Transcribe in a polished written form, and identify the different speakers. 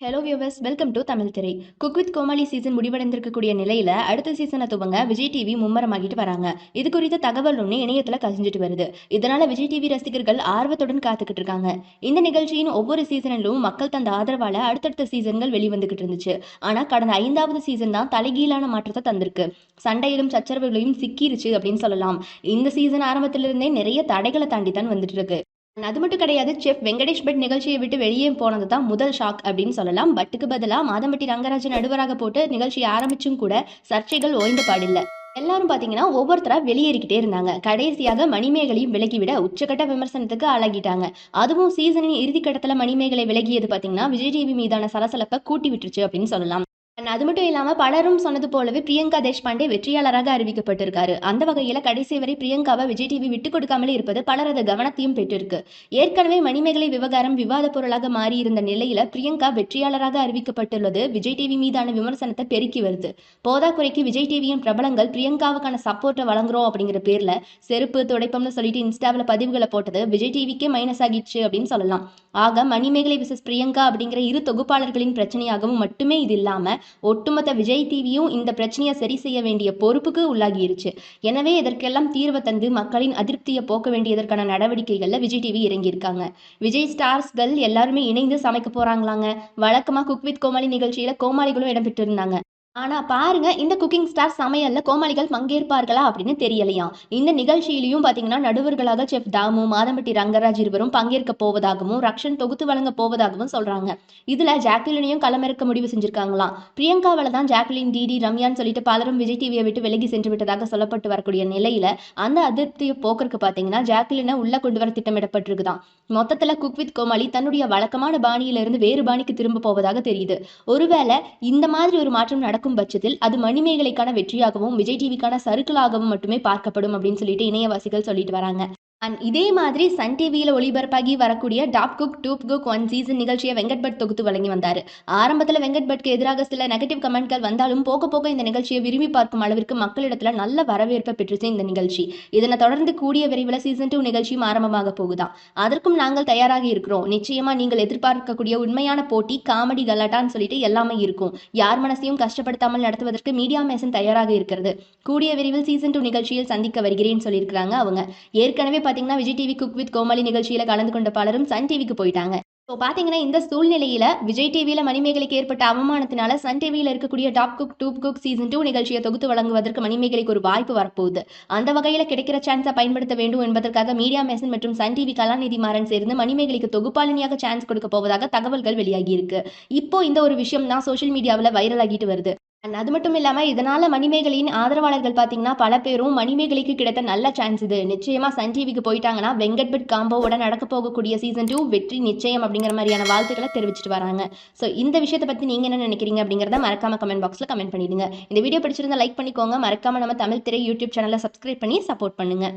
Speaker 1: Hello viewers, welcome to Tamil திரை. Cook with Comali season முடிவடைந்திருக்கக்கூடிய நிலையில அடுத்த சீசனை துவங்க விஜய் டிவி மும்மரமாகிட்டு வராங்க. இது குறித்த தகவல் ஒன்று இணையத்துல கசிஞ்சிட்டு வருது. இதனால விஜய் டிவி ரசிகர்கள் ஆர்வத்துடன் காத்துக்கிட்டு இருக்காங்க. இந்த நிகழ்ச்சியின் ஒவ்வொரு சீசனிலும் மக்கள் தந்த ஆதரவால அடுத்தடுத்த சீசன்கள் வெளிவந்துகிட்டு இருந்துச்சு. ஆனா கடந்த 5வது சீசன் தான் தலைகீழான மாற்றத்தை தந்திருக்கு. சண்டையிலும் சச்சரவுகளையும் சிக்கிருச்சு அப்படின்னு சொல்லலாம். இந்த சீசன் ஆரம்பத்திலிருந்தே நிறைய தடைகளை தாண்டி தான் வந்துட்டு இருக்கு. அது மட்டும் கிடையாது, செஃப் வெங்கடேஷ் பட் நிகழ்ச்சியை விட்டு வெளியே போனது தான் முதல் ஷாக் அப்படின்னு சொல்லலாம். பட்டுக்கு பதிலாக மாதம்பட்டி ரங்கராஜன் நடுவராக போட்டு நிகழ்ச்சியை ஆரம்பிச்சும் கூட சர்ச்சைகள் ஓய்ந்த பாடில்ல. எல்லாரும் பாத்தீங்கன்னா ஒவ்வொருத்தரா வெளியேறிக்கிட்டே இருந்தாங்க. கடைசியாக மணிமேகலையும் விலகிவிட உச்சக்கட்ட விமர்சனத்துக்கு ஆளாகிட்டாங்க. அதுவும் சீசனின் இறுதிக்கட்டத்துல மணிமேகலை விலகியது பாத்தீங்கன்னா விஜய் டிவி மீதான சலசலப்பை கூட்டி விட்டுருச்சு அப்படின்னு சொல்லலாம். அது மட்டும் இல்லாம பலரும் சொன்னது போலவே பிரியங்கா தேஷ்பாண்டே வெற்றியாளராக அறிவிக்கப்பட்டிருக்காரு. அந்த வகையில கடைசி வரை பிரியங்காவை விஜய் டிவி விட்டுக் கொடுக்காமலே இருப்பது பலரது கவனத்தையும் பெற்றிருக்கு. ஏற்கனவே மணிமேகலை விவகாரம் விவாத பொருளாக மாறியிருந்த நிலையில பிரியங்கா வெற்றியாளராக அறிவிக்கப்பட்டுள்ளது விஜய் டிவி மீதான விமர்சனத்தை பெருக்கி வருது. போதாக்குறைக்கு விஜய் டிவியின் பிரபலங்கள் பிரியங்காவுக்கான சப்போர்ட்டை வழங்குறோம் அப்படிங்கிற பேர்ல செருப்பு துடைப்பம்னு சொல்லிட்டு இன்ஸ்டாவில் பதிவுகளை போட்டது விஜய் டிவிக்கே மைனஸ் ஆகிடுச்சு அப்படின்னு சொல்லலாம். ஆக மணிமேகலை விசஸ் பிரியங்கா அப்படிங்கிற இரு தொகுப்பாளர்களின் பிரச்சனையாகவும் மட்டுமே இது இல்லாம ஒட்டுமொத்த விஜய் டிவியும் இந்த பிரச்சனையை சரி செய்ய வேண்டிய பொறுப்புக்கு உள்ளாகிருச்சு. எனவே இதற்கெல்லாம் தீர்வை தந்து மக்களின் அதிருப்தியை போக்க வேண்டியதற்கான நடவடிக்கைகள்ல விஜய் டிவி இறங்கியிருக்காங்க. விஜய் ஸ்டார்ஸ்கள் எல்லாருமே இணைந்து சமைக்க போறாங்களாங்க. வழக்கமா குக் வித் கோமாளி நிகழ்ச்சியில கோமாளிகளும் இடம்பெற்று இருந்தாங்க. ஆனா பாருங்க, இந்த குக்கிங் ஸ்டார் சமையல்ல கோமாளிகள் பங்கேற்பார்களா அப்படின்னு தெரியலையாம். இந்த நிகழ்ச்சியிலையும் பாத்தீங்கன்னா நடுவர்களாக செஃப் தாமு, மாதம்பட்டி ரங்கராஜ் இருவரும் பங்கேற்க போவதாகவும் ரக்ஷன் தொகுத்து வழங்க போவதாகவும் சொல்றாங்க. இதுல ஜாக்லினையும் களமிறக்க முடிவு செஞ்சிருக்காங்களாம். பிரியங்காவில தான் ஜாக்லின், டிடி, ரம்யான்னு சொல்லிட்டு பலரும் விஜய் டிவியை விட்டு விலகி சென்று விட்டதாக சொல்லப்பட்டு வரக்கூடிய நிலையில அந்த அதிருப்தியை போக்குறதுக்கு பாத்தீங்கன்னா ஜாக்லினை உள்ள கொண்டு வர திட்டமிடப்பட்டிருக்குதான். மொத்தத்துல குக் வித் கோமாளி தன்னுடைய வழக்கமான பாணியிலிருந்து வேறு பாணிக்கு திரும்ப போவதாக தெரியுது. ஒருவேளை இந்த மாதிரி ஒரு மாற்றம் நடக்கும் பட்சத்தில் அது மணிமேகலைக்கான வெற்றியாகவும் விஜய் டிவிக்கான சறுக்கலாகவும் மட்டுமே பார்க்கப்படும் அப்படின்னு சொல்லிட்டு இணையவாசிகள் சொல்லிட்டு வராங்க. அண்ட் இதே மாதிரி சன் டிவியில் ஒளிபரப்பாகி வரக்கூடிய top cook dupe cook 1 season நிகழ்ச்சியை வெங்கட் பட் தொகுத்து வழங்கி வந்தார். ஆரம்பத்தில் வெங்கட் பட்க்கு எதிராக சில நெகட்டிவ் கமெண்ட்கள் வந்தாலும் போக போக இந்த நிகழ்ச்சியை விரும்பி பார்க்கும் அளவிற்கு மக்களிடத்தில் நல்ல வரவேற்பை பெற்றுச்சு இந்த நிகழ்ச்சி. இதனை தொடர்ந்து கூடிய விரைவில் சீசன் 2 நிகழ்ச்சியும் ஆரம்பமாக போகுதாம். அதற்கும் நாங்கள் தயாராகி இருக்கிறோம். நிச்சயமா நீங்கள் எதிர்பார்க்கக்கூடிய உண்மையான போட்டி, காமெடி, கலாட்டான்னு சொல்லிட்டு எல்லாமே இருக்கும். யார் மனசையும் கஷ்டப்படுத்தாமல் நடத்துவதற்கு மீடியா மேசன் தயாராக இருக்கிறது. கூடிய விரைவில் சீசன் 2 நிகழ்ச்சியில் சந்திக்க வருகிறேன்னு சொல்லியிருக்கிறாங்க அவங்க. ஏற்கனவே பாத்தீங்கன்னா விஜய் டிவி குக் வித் கோமாளி நிகழ்ச்சியில கலந்து கொண்ட பலரும் சன் டிவிக்கு போயிட்டாங்க. ஸோ பார்த்தீங்கன்னா இந்த சூழ்நிலையில விஜய் டிவியில் மணிமேகலைக்கு ஏற்பட்ட அவமானத்தினால சன் டிவியில் இருக்கக்கூடிய top cook dupe cook season 2 நிகழ்ச்சியை தொகுத்து வழங்குவதற்கு மணிமேகலைக்கு ஒரு வாய்ப்பு வரப்போகுது. அந்த வகையில் கிடைக்கிற சான்ஸை பயன்படுத்த வேண்டும் என்பதற்காக மீடியா மேசன் மற்றும் சன் டிவி கலாநிதி மாறன் சேர்ந்து மணிமேகலைக்கு தொகுப்பாளினியாக சான்ஸ் கொடுக்க போவதாக தகவல்கள் வெளியாகி இருக்கு. இப்போ இந்த ஒரு விஷயம் தான் சோஷியல் மீடியாவில் வைரல் ஆகிட்டு வருது. அது மட்டும் இல்லாமல் இதனால மணிமேகலையின் ஆதரவாளர்கள் பார்த்தீங்கன்னா பல பேரும் மணிமேகலைக்கு கிடைத்த நல்ல சான்ஸ் இது. நிச்சயமா சன் டிவிக்கு போயிட்டாங்கன்னா வெங்கட் பட் காம்போவோட நடக்க போகக்கூடிய சீசன் 2 வெற்றி நிச்சயம் அப்படிங்கிற மாதிரியான வாழ்த்துக்களை தெரிவிச்சிட்டு வராங்க. ஸோ இந்த விஷயத்தை பற்றி நீங்கள் என்ன நினைக்கிறீங்க அப்படிங்கிறத மறக்காம கமெண்ட் பாக்ஸில் கமெண்ட் பண்ணிடுங்க. இந்த வீடியோ பிடிச்சிருந்தா லைக் பண்ணிக்கோங்க. மறக்காம நம்ம தமிழ் திரை யூடியூப் சேனலை சப்ஸ்கிரைப் பண்ணி சப்போர்ட் பண்ணுங்க.